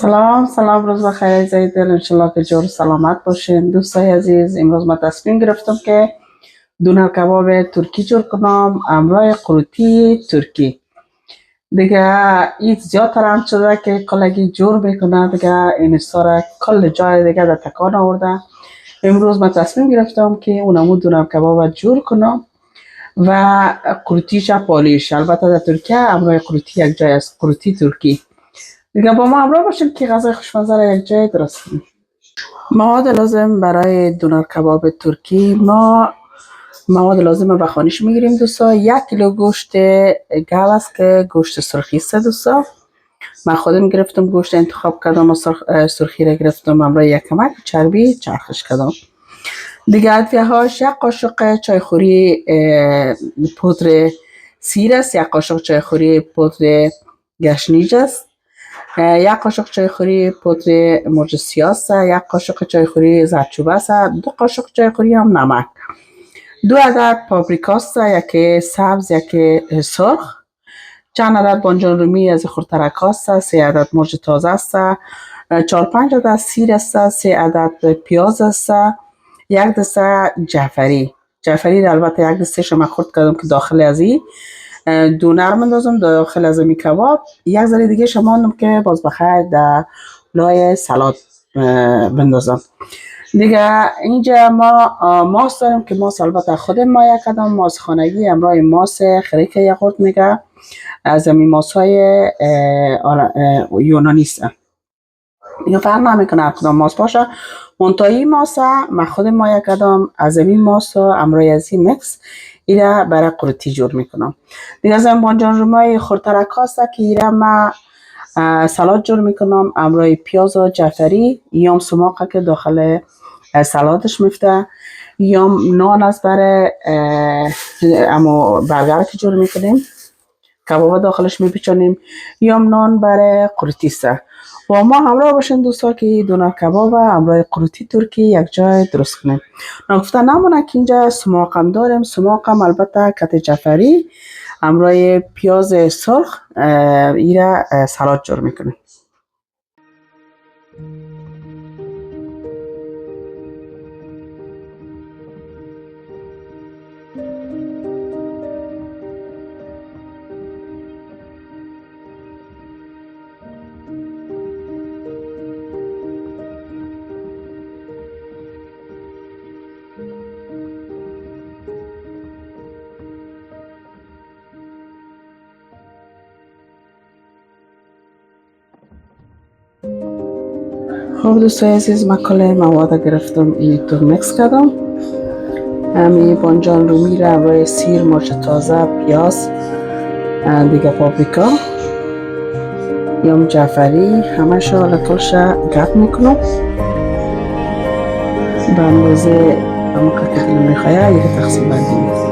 سلام روز بخیر عزیز دل، انشالله که جور سلامت باشین. دوستای عزیز، امروز من تصمیم گرفتم که دونر کباب ترکی جور کنم همراه قروتی ترکی. دیگه این زیاد ترم شده که کلگی جور میکنه، دیگه این سارا کل جای دیگه در تکان آورده. امروز من تصمیم گرفتم که اونمو دونر کباب جور کنم و قروتیش پالیش. البته در ترکیه همراه قروتی یک جای است، قروتی ترکی. دیگه با ما همراه باشین که غذای خوشمزه را یک جای درست کنیم. مواد لازم برای دونر کباب ترکی، ما مواد لازم را بخوانیش میگیریم دوستا. 1 کیلو گوشت گاو است که گوشت سرخی است دوستا. من خودم گرفتم گوشت انتخاب کردم و سرخی را گرفتم، همراه یک کمک چربی چرخش کردم. دیگه ادویه هاش 1 قاشق چایخوری پودر سیر است، 1 قاشق چایخوری پودر گشنیج است، 1 قاشق چایخوری پودر مرچ سیاه است، 1 قاشق چایخوری زردچوبه است، 2 قاشق چایخوری هم نمک، 2 عدد پاپریکا است، یکی سبز یکی سرخ، چند عدد بانجان رومی از خردترک است، 3 عدد مرچ تازه است، 4-5 عدد سیر است، 3 عدد پیاز است، 1 دسته جعفری را البته 1 دستهش من خرد کردم که داخل از این دونر مندازم، داخل از می کباب. 1 ذره دیگه شماندم که باز بخیر در لای سلات بندازم. دیگه اینجا ما ماست داریم که ماست البته خودم مایه کردم، ماست خانگی همراه ماست خریک یغورت میگه، از این ماست های یونانی است. دیگه فرق نمیکنه هر کدام ماست باشه، منتهی ماست من خودم مایه کردم، از این ماست همراه از این مکس ایره برای قروتی جور میکنم. دیگه از این بانجان رومی خردترک هاست که ایره من سلات جور میکنم همراه پیاز و جعفری، یام سماقه که داخل سلاتش میفته، یام نان است برای اما برگر که جور میکنیم کباب داخلش میپیچانیم، یام نان برای قروتی است. با ما همراه باشین دوستا که دونر کباب همراه قروتی ترکی یک جای درست کنیم. نگفته نمونه که اینجا سماقم داریم، سماقم البته کت جعفری همراه پیاز سرخ ایره سلات جور میکنیم. خب دوستای عزیز، من کل مواد گرفتم این تو مکس کردم. همین بانجان رومی را همراه سیر، مرچ تازه، پیاز، دیگه پاپریکا، یام جعفری همه را کلش گرد میکنم به اندازه همه که دلم میخواه یک تقسیم بندی میکنم.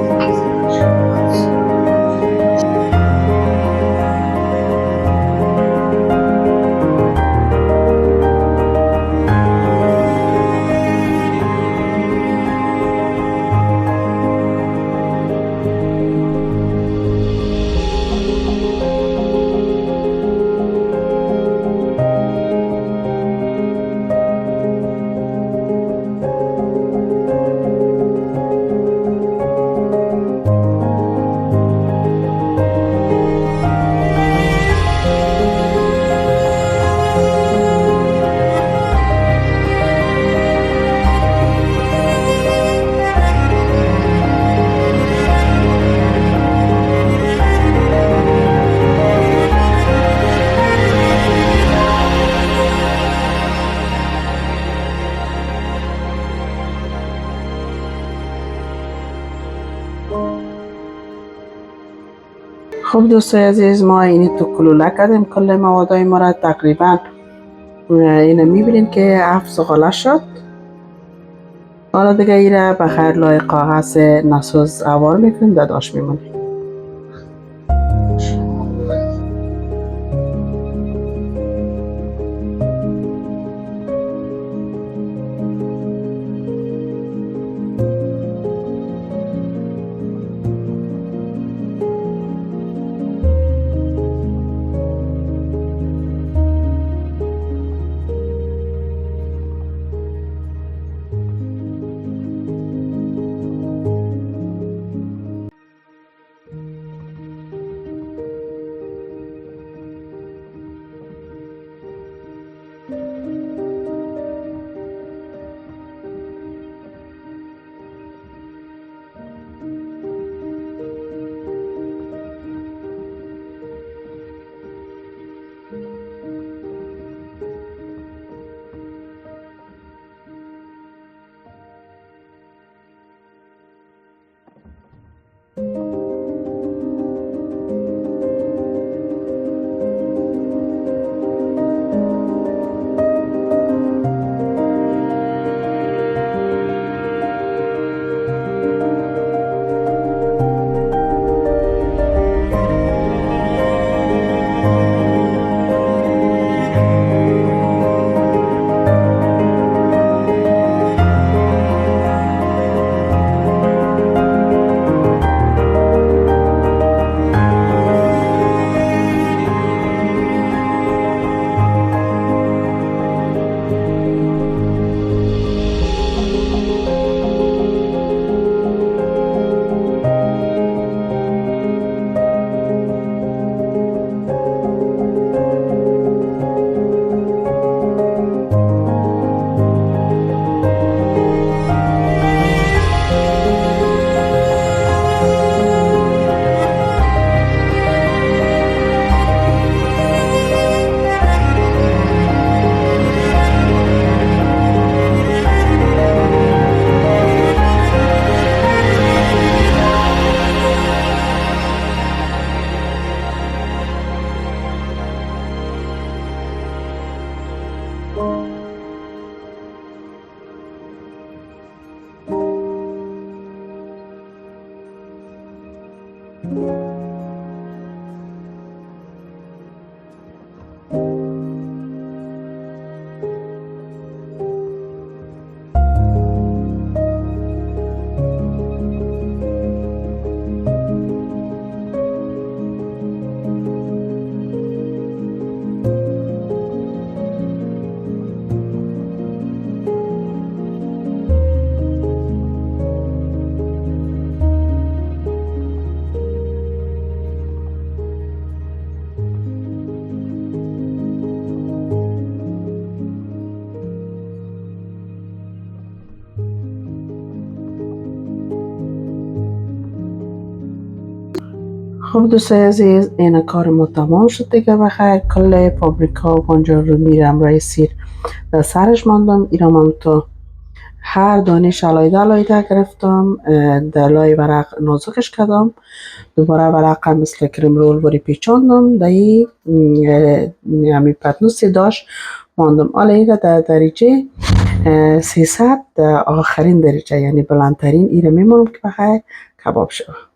خب دوستای عزیز، ما اینی تو کلوله کردیم کل موادای ما را تقریبا اینو میبینیم که 7 زغاله شد. حالا دیگه ایره بخیر لای کاغذ نسوز اوار میکنیم، داداش میمونیم. خب دوستای عزیز، این کار ما تمام شد دیگه. بخیر کل پاپریکا و بانجان رو میرم رای سیر در سرش ماندم. ایرام هم تو هر دانش علایده علایده گرفتم، دلای ورق نازکش کردم، دوباره ورق مثل کریم رول باری پیچاندم دایی همی پتنوسی داشت ماندم. حالا ایره در درجه 300 آخرین درجه، یعنی بلندترین ایره میمونم که بخیر کباب شد.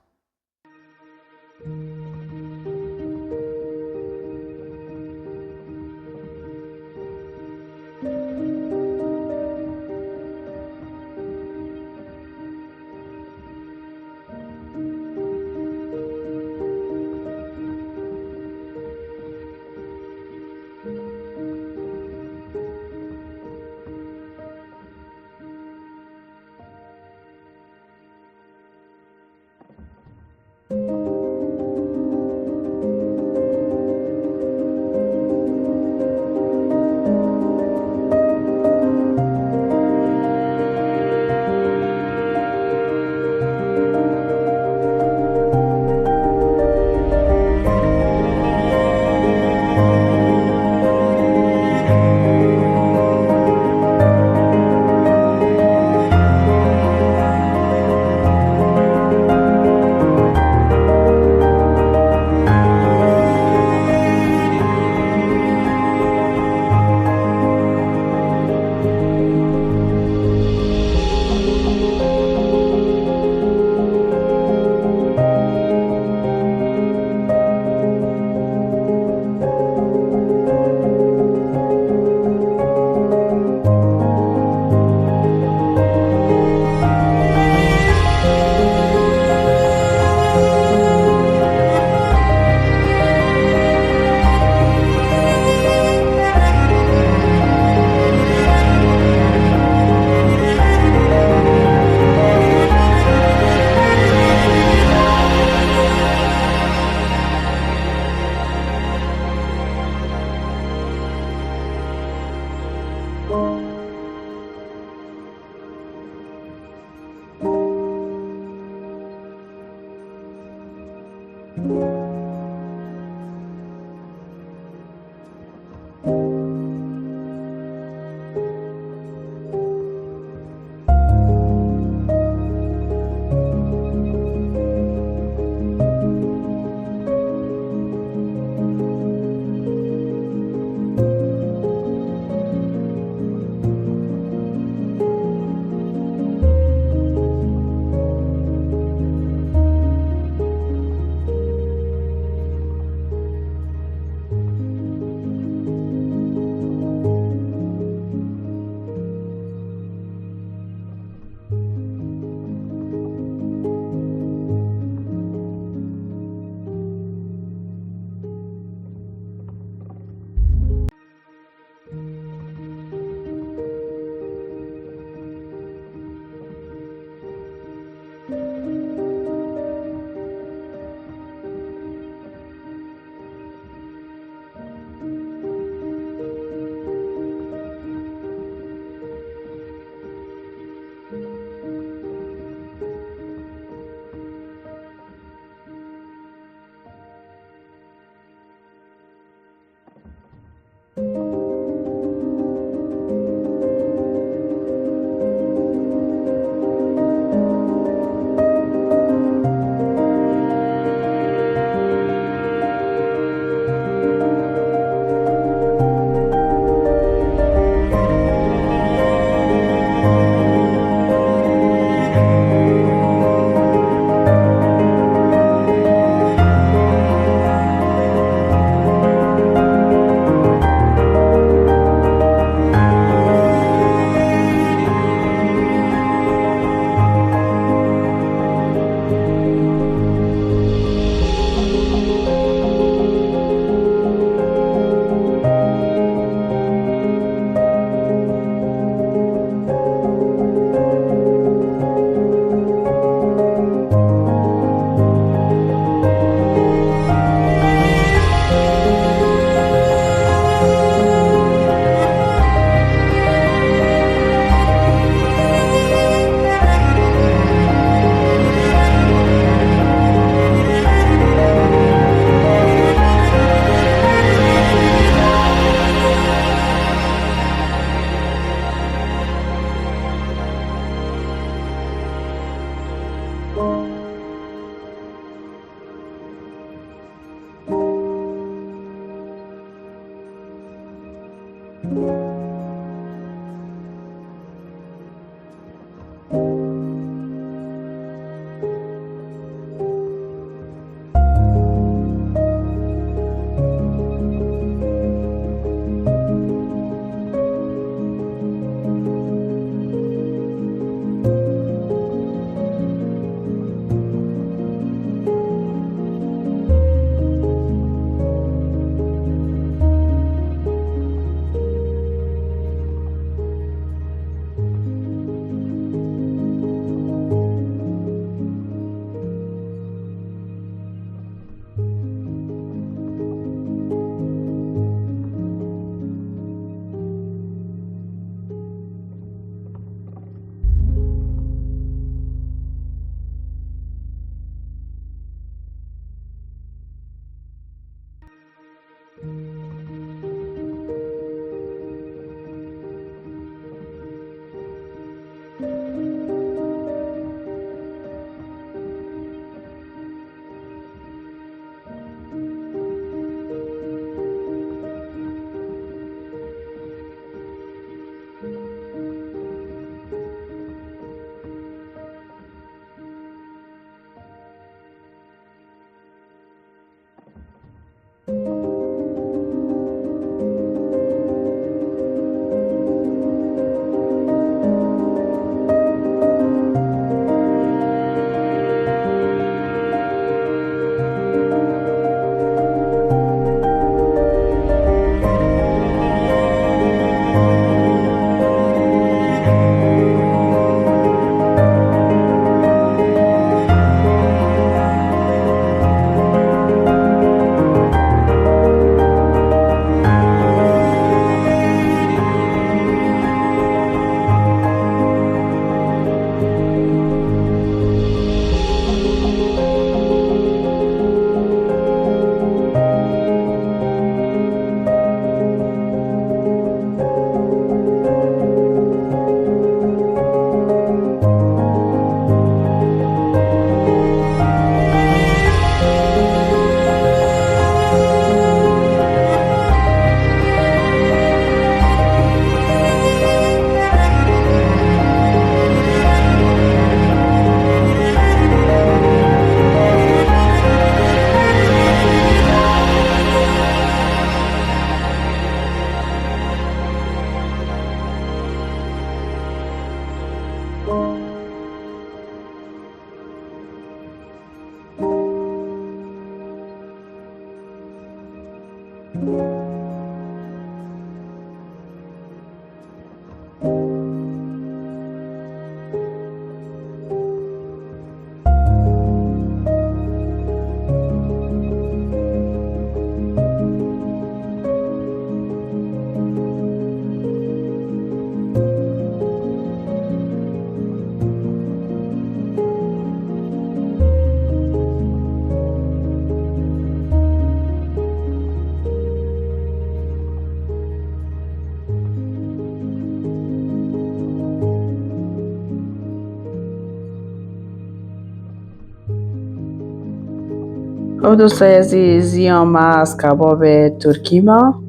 خب دوستای عزیز، یام از کباب ترکی ما،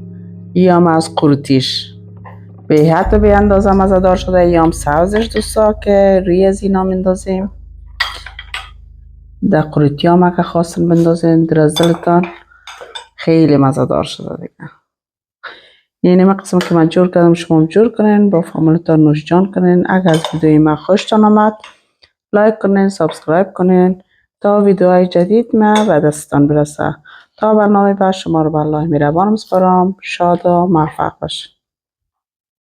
یام از قروتیش به حد به اندازه مزه‌دار شده. یام سبزش دوستا که روی از اینا میندازیم در قروتی هم اگه خواستن بندازین در از دلتان، خیلی مزه‌دار شده دیگه. یعنی من قسم که من جور کردم شما هم جور کنین، با فامیلتان نوش جان کنین. اگر از ویدیوی من خوشتان آمد لایک کنین، سابسکرایب کنین تا ویدیوهای جدید من به دستتان برسه. تا برنامه بعد شما رو به الله مهربان میسپارم. شاد و موفق باشین.